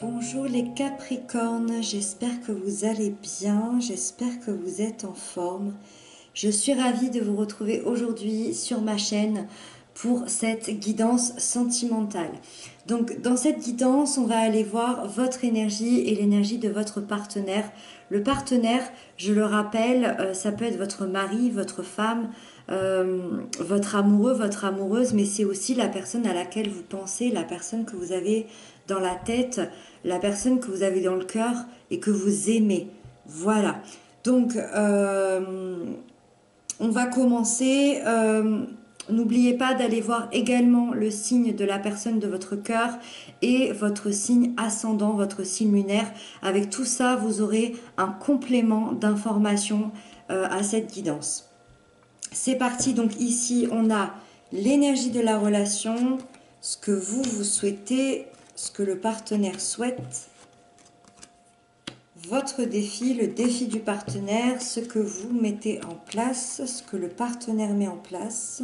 Bonjour les Capricornes, j'espère que vous allez bien, j'espère que vous êtes en forme. Je suis ravie de vous retrouver aujourd'hui sur ma chaîne pour cette guidance sentimentale. Donc dans cette guidance, on va aller voir votre énergie et l'énergie de votre partenaire. Le partenaire, je le rappelle, ça peut être votre mari, votre femme, votre amoureux, votre amoureuse, mais c'est aussi la personne à laquelle vous pensez, la personne que vous avez dans la tête, la personne que vous avez dans le cœur et que vous aimez. Voilà. Donc, on va commencer. N'oubliez pas d'aller voir également le signe de la personne de votre cœur et votre signe ascendant, votre signe lunaire. Avec tout ça, vous aurez un complément d'information à cette guidance. C'est parti, donc ici on a l'énergie de la relation, ce que vous souhaitez, ce que le partenaire souhaite, votre défi, le défi du partenaire, ce que vous mettez en place, ce que le partenaire met en place,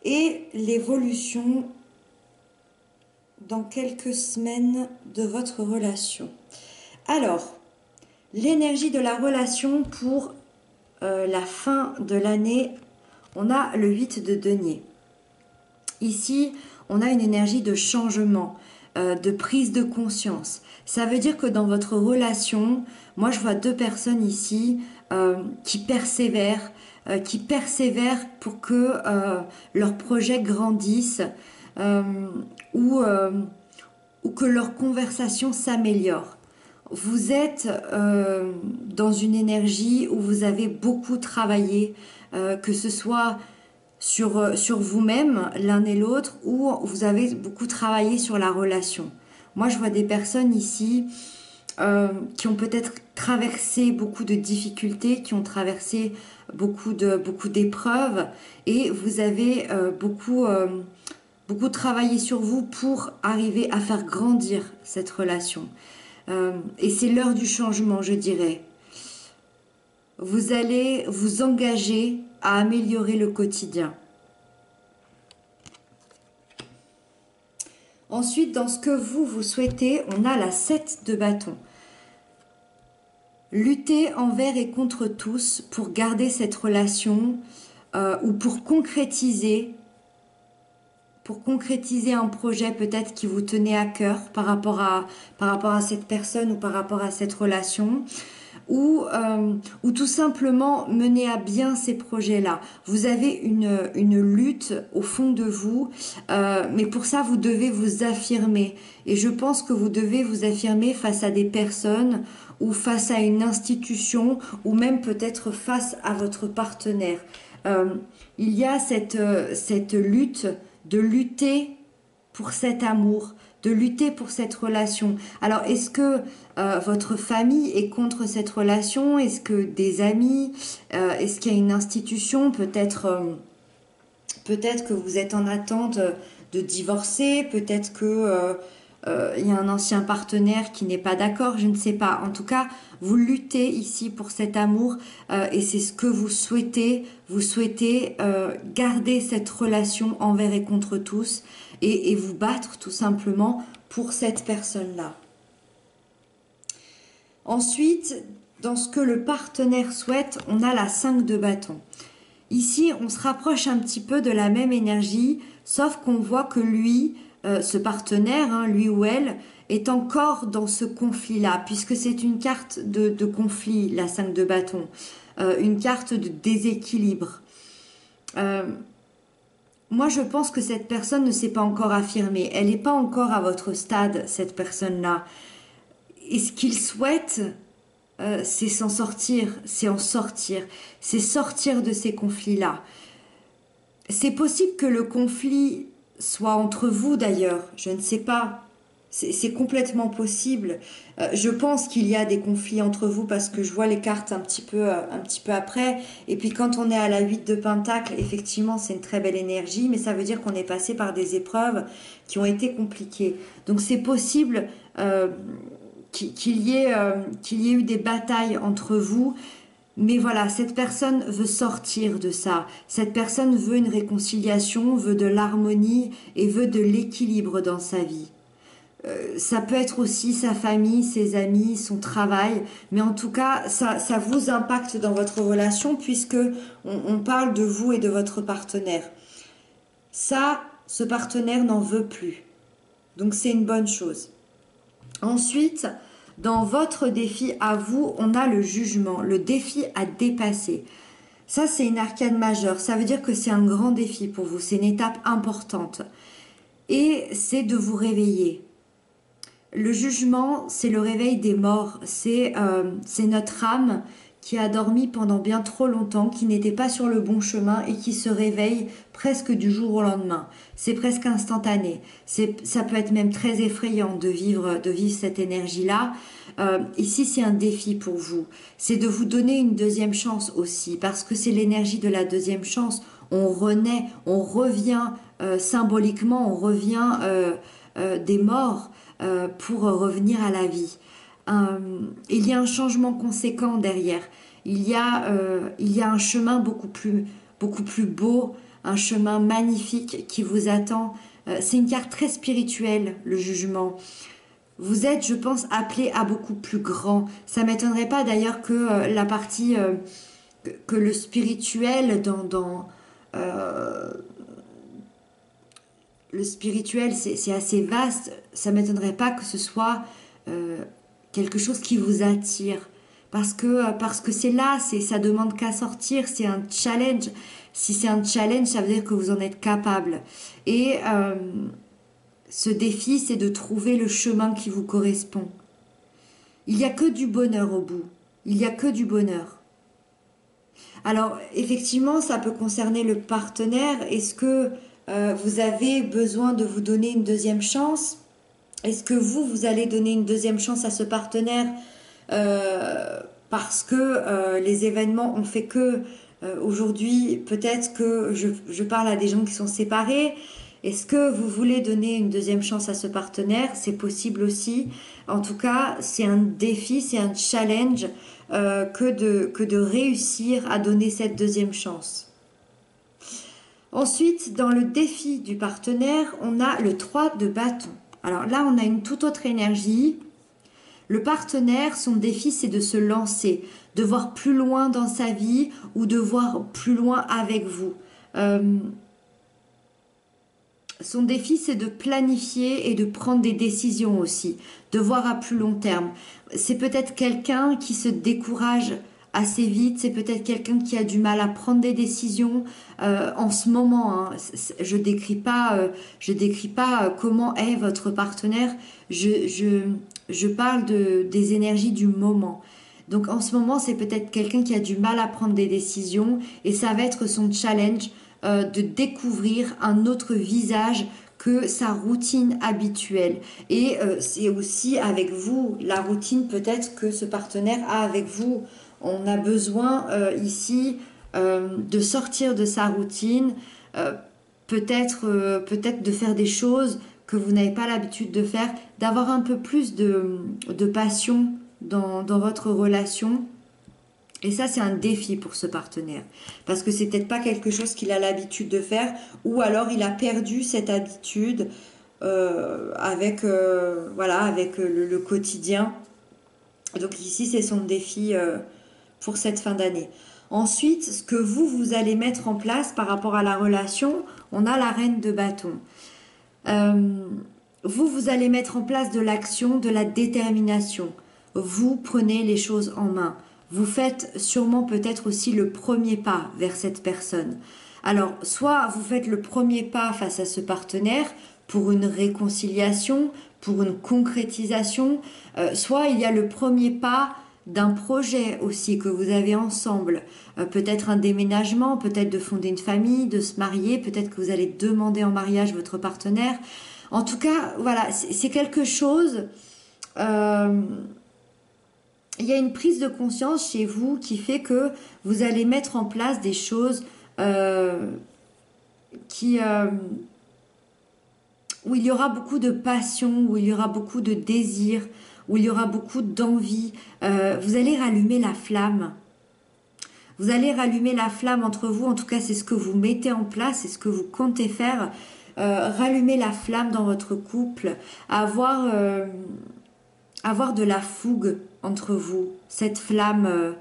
et l'évolution dans quelques semaines de votre relation. Alors, l'énergie de la relation pour la fin de l'année, on a le 8 de denier. Ici, on a une énergie de changement, de prise de conscience. Ça veut dire que dans votre relation, moi je vois deux personnes ici qui persévèrent pour que leur projet grandisse ou que leur conversation s'améliore. Vous êtes dans une énergie où vous avez beaucoup travaillé, que ce soit sur vous-même, l'un et l'autre, ou vous avez beaucoup travaillé sur la relation. Moi, je vois des personnes ici qui ont peut-être traversé beaucoup de difficultés, qui ont traversé beaucoup d'épreuves, et vous avez beaucoup travaillé sur vous pour arriver à faire grandir cette relation. Et c'est l'heure du changement, je dirais. Vous allez vous engager à améliorer le quotidien. Ensuite, dans ce que vous souhaitez, on a la 7 de bâton. Lutter envers et contre tous pour garder cette relation ou pour concrétiser un projet peut-être qui vous tenait à cœur par rapport à cette personne ou par rapport à cette relation. Ou tout simplement mener à bien ces projets-là. Vous avez une lutte au fond de vous, mais pour ça, vous devez vous affirmer. Et je pense que vous devez vous affirmer face à des personnes ou face à une institution ou même peut-être face à votre partenaire. Il y a cette lutte de lutter pour cet amour, de lutter pour cette relation. Alors, est-ce que votre famille est contre cette relation? Est-ce que des amis? Est-ce qu'il y a une institution? Peut-être que vous êtes en attente de divorcer. Peut-être que il y a un ancien partenaire qui n'est pas d'accord. Je ne sais pas. En tout cas, vous luttez ici pour cet amour et c'est ce que vous souhaitez. Vous souhaitez garder cette relation envers et contre tous et vous battre tout simplement pour cette personne-là. Ensuite, dans ce que le partenaire souhaite, on a la 5 de bâton. Ici, on se rapproche un petit peu de la même énergie, sauf qu'on voit que lui, ce partenaire, hein, lui ou elle, est encore dans ce conflit-là, puisque c'est une carte de conflit, la 5 de bâton, une carte de déséquilibre. Moi, je pense que cette personne ne s'est pas encore affirmée. Elle n'est pas encore à votre stade, cette personne-là. Et ce qu'il souhaite, c'est s'en sortir, c'est en sortir, c'est sortir de ces conflits-là. C'est possible que le conflit soit entre vous d'ailleurs, je ne sais pas. C'est complètement possible. Je pense qu'il y a des conflits entre vous parce que je vois les cartes un petit peu après. Et puis quand on est à la 8 de Pentacle, effectivement, c'est une très belle énergie, mais ça veut dire qu'on est passé par des épreuves qui ont été compliquées. Donc c'est possible qu'il y ait eu des batailles entre vous. Mais voilà, cette personne veut sortir de ça. Cette personne veut une réconciliation, veut de l'harmonie et veut de l'équilibre dans sa vie. Ça peut être aussi sa famille, ses amis, son travail, mais en tout cas, ça vous impacte dans votre relation puisque on parle de vous et de votre partenaire. Ça, ce partenaire n'en veut plus. Donc c'est une bonne chose. Ensuite, dans votre défi à vous, on a le jugement, le défi à dépasser. Ça, c'est une arcane majeure. Ça veut dire que c'est un grand défi pour vous. C'est une étape importante. Et c'est de vous réveiller. Le jugement, c'est le réveil des morts. C'est notre âme qui a dormi pendant bien trop longtemps, qui n'était pas sur le bon chemin et qui se réveille presque du jour au lendemain. C'est presque instantané. Ça peut être même très effrayant de vivre cette énergie-là. Ici, c'est un défi pour vous. C'est de vous donner une deuxième chance aussi, parce que c'est l'énergie de la deuxième chance. On renaît, on revient symboliquement, on revient des morts pour revenir à la vie. Il y a un changement conséquent derrière. Il y a un chemin beaucoup plus beau, un chemin magnifique qui vous attend. C'est une carte très spirituelle, le jugement. Vous êtes, je pense, appelé à beaucoup plus grand. Ça m'étonnerait pas d'ailleurs que la partie, que le spirituel le spirituel, c'est assez vaste. Ça m'étonnerait pas que ce soit quelque chose qui vous attire. Parce que c'est là, ça demande qu'à sortir, c'est un challenge. Si c'est un challenge, ça veut dire que vous en êtes capable. Et ce défi, c'est de trouver le chemin qui vous correspond. Il n'y a que du bonheur au bout. Il n'y a que du bonheur. Alors, effectivement, ça peut concerner le partenaire. Est-ce que vous avez besoin de vous donner une deuxième chance? Est-ce que vous allez donner une deuxième chance à ce partenaire parce que les événements ont fait que aujourd'hui, peut-être que je parle à des gens qui sont séparés. Est-ce que vous voulez donner une deuxième chance à ce partenaire? C'est possible aussi. En tout cas, c'est un défi, c'est un challenge que de réussir à donner cette deuxième chance. Ensuite, dans le défi du partenaire, on a le 3 de bâton. Alors là, on a une toute autre énergie. Le partenaire, son défi, c'est de se lancer, de voir plus loin dans sa vie ou de voir plus loin avec vous. Son défi, c'est de planifier et de prendre des décisions aussi, de voir à plus long terme. C'est peut-être quelqu'un qui se décourage assez vite, c'est peut-être quelqu'un qui a du mal à prendre des décisions en ce moment. Hein. Je décris pas comment est votre partenaire. Je parle des énergies du moment. Donc en ce moment, c'est peut-être quelqu'un qui a du mal à prendre des décisions et ça va être son challenge de découvrir un autre visage que sa routine habituelle. Et c'est aussi avec vous, la routine peut-être que ce partenaire a avec vous. On a besoin ici de sortir de sa routine, peut-être de faire des choses que vous n'avez pas l'habitude de faire, d'avoir un peu plus de passion dans votre relation. Et ça, c'est un défi pour ce partenaire. Parce que c'est peut-être pas quelque chose qu'il a l'habitude de faire, ou alors il a perdu cette habitude avec le quotidien. Donc ici, c'est son défi pour cette fin d'année. Ensuite, ce que vous allez mettre en place par rapport à la relation, on a la reine de bâton. Vous allez mettre en place de l'action, de la détermination. Vous prenez les choses en main. Vous faites sûrement peut-être aussi le premier pas vers cette personne. Alors, soit vous faites le premier pas face à ce partenaire pour une réconciliation, pour une concrétisation, soit il y a le premier pas d'un projet aussi que vous avez ensemble, peut-être un déménagement, peut-être de fonder une famille, de se marier, peut-être que vous allez demander en mariage votre partenaire. En tout cas, voilà, c'est quelque chose... il y a une prise de conscience chez vous qui fait que vous allez mettre en place des choses où il y aura beaucoup de passion, où il y aura beaucoup de désir, où il y aura beaucoup d'envie. Vous allez rallumer la flamme. Vous allez rallumer la flamme entre vous. En tout cas, c'est ce que vous mettez en place, c'est ce que vous comptez faire. rallumer la flamme dans votre couple, avoir de la fougue entre vous, cette flamme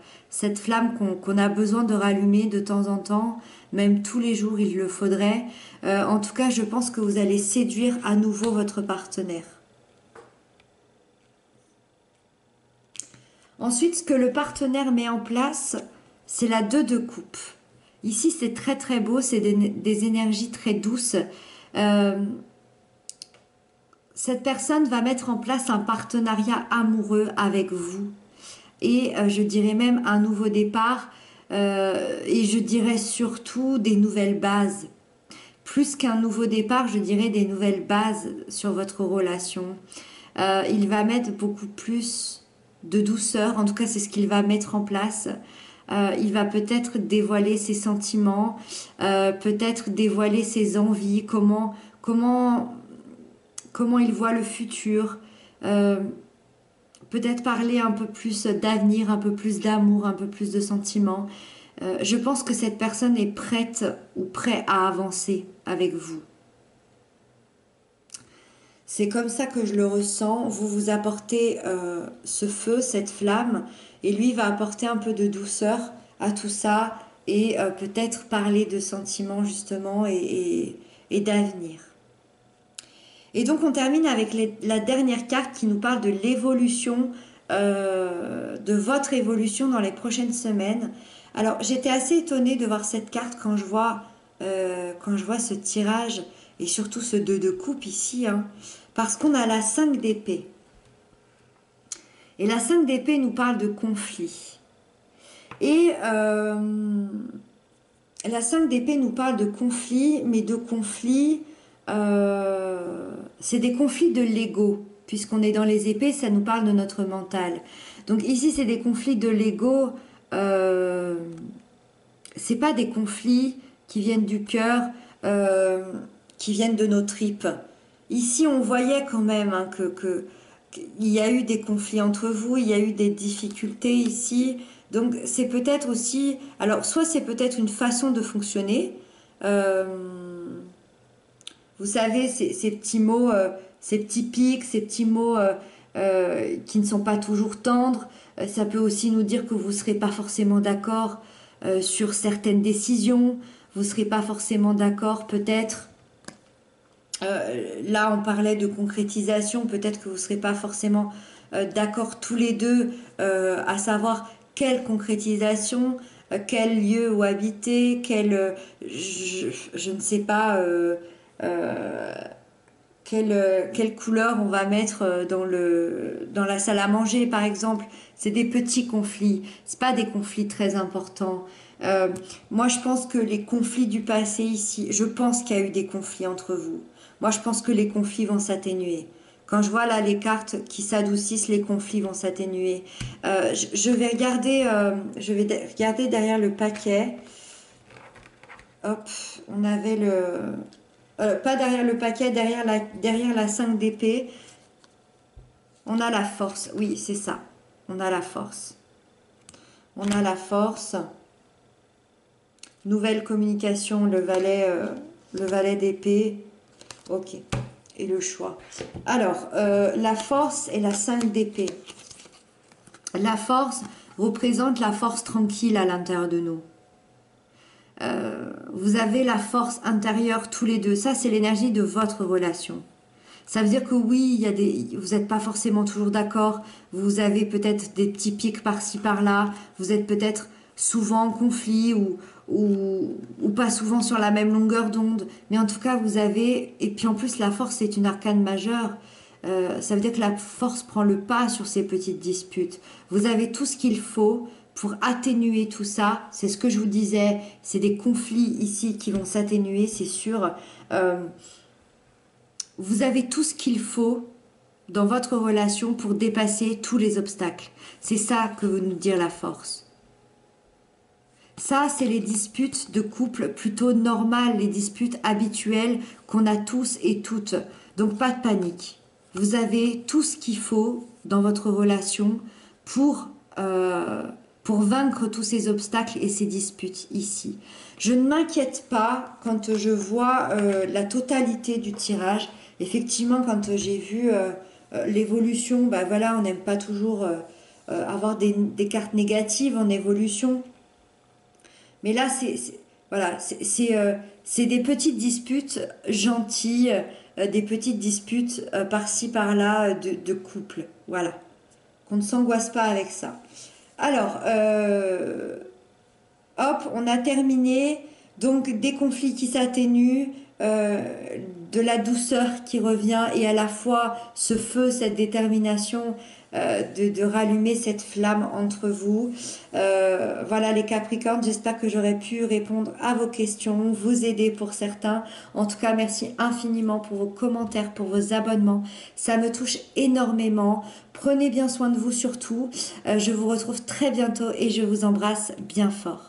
qu'on a besoin de rallumer de temps en temps, même tous les jours il le faudrait. En tout cas, je pense que vous allez séduire à nouveau votre partenaire. Ensuite, ce que le partenaire met en place, c'est la 2 de coupe. Ici, c'est très très beau, c'est des énergies très douces. Cette personne va mettre en place un partenariat amoureux avec vous. Et je dirais même un nouveau départ. Et je dirais surtout des nouvelles bases. Plus qu'un nouveau départ, je dirais des nouvelles bases sur votre relation. Il va mettre beaucoup plus de douceur, en tout cas c'est ce qu'il va mettre en place. Il va peut-être dévoiler ses sentiments, peut-être dévoiler ses envies, comment il voit le futur, peut-être parler un peu plus d'avenir, un peu plus d'amour, un peu plus de sentiments. Je pense que cette personne est prête ou prêt à avancer avec vous. C'est comme ça que je le ressens. Vous apportez ce feu, cette flamme, et lui va apporter un peu de douceur à tout ça et peut-être parler de sentiments justement et d'avenir. Et donc on termine avec la dernière carte qui nous parle de l'évolution, de votre évolution dans les prochaines semaines. Alors j'étais assez étonnée de voir cette carte quand je vois ce tirage et surtout ce 2 de coupe ici, hein, parce qu'on a la 5 d'épée. Et la 5 d'épée nous parle de conflit. Et la 5 d'épée nous parle de conflit, mais de conflit, c'est des conflits de l'ego. Puisqu'on est dans les épées, ça nous parle de notre mental. Donc ici, c'est des conflits de l'ego. C'est pas des conflits qui viennent du cœur, qui viennent de nos tripes. Ici, on voyait quand même hein, qu'il y a eu des conflits entre vous, il y a eu des difficultés ici. Donc, c'est peut-être aussi... Alors, soit c'est peut-être une façon de fonctionner. Vous savez, ces petits mots, ces petits pics, ces petits mots qui ne sont pas toujours tendres. Ça peut aussi nous dire que vous ne serez pas forcément d'accord sur certaines décisions. Vous ne serez pas forcément d'accord peut-être. Là, on parlait de concrétisation. Peut-être que vous ne serez pas forcément d'accord tous les deux à savoir quelle concrétisation, quel lieu où habiter, je ne sais pas quelle couleur on va mettre dans la salle à manger, par exemple. C'est des petits conflits. C'est pas des conflits très importants. Moi, je pense que les conflits du passé ici, je pense qu'il y a eu des conflits entre vous. Moi, je pense que les conflits vont s'atténuer. Quand je vois là les cartes qui s'adoucissent, les conflits vont s'atténuer. Je vais regarder derrière le paquet. Hop, on avait pas derrière le paquet, derrière la 5 d'épée. On a la force. Oui, c'est ça. On a la force. On a la force. Nouvelle communication, le valet d'épée. Ok. Et le choix. Alors, la force et la 5 d'épée. La force représente la force tranquille à l'intérieur de nous. Vous avez la force intérieure tous les deux. Ça, c'est l'énergie de votre relation. Ça veut dire que oui, vous n'êtes pas forcément toujours d'accord. Vous avez peut-être des petits pics par-ci, par-là. Vous êtes peut-être souvent en conflit ou pas souvent sur la même longueur d'onde. Mais en tout cas, vous avez... Et puis en plus, la force, c'est une arcane majeure. Ça veut dire que la force prend le pas sur ces petites disputes. Vous avez tout ce qu'il faut pour atténuer tout ça. C'est ce que je vous disais. C'est des conflits ici qui vont s'atténuer, c'est sûr. Vous avez tout ce qu'il faut dans votre relation pour dépasser tous les obstacles. C'est ça que veut nous dire la force. Ça, c'est les disputes de couple plutôt normales, les disputes habituelles qu'on a tous et toutes. Donc, pas de panique. Vous avez tout ce qu'il faut dans votre relation pour vaincre tous ces obstacles et ces disputes ici. Je ne m'inquiète pas quand je vois la totalité du tirage. Effectivement, quand j'ai vu l'évolution, bah voilà, on n'aime pas toujours avoir des cartes négatives en évolution. Mais là, voilà, c'est des petites disputes gentilles, des petites disputes par-ci par-là de couple. Voilà, qu'on ne s'angoisse pas avec ça. Alors, hop, on a terminé. Donc des conflits qui s'atténuent, euh, de la douceur qui revient et à la fois ce feu, cette détermination de rallumer cette flamme entre vous. Voilà les Capricornes, j'espère que j'aurai pu répondre à vos questions, vous aider pour certains. En tout cas, merci infiniment pour vos commentaires, pour vos abonnements. Ça me touche énormément. Prenez bien soin de vous surtout. Je vous retrouve très bientôt et je vous embrasse bien fort.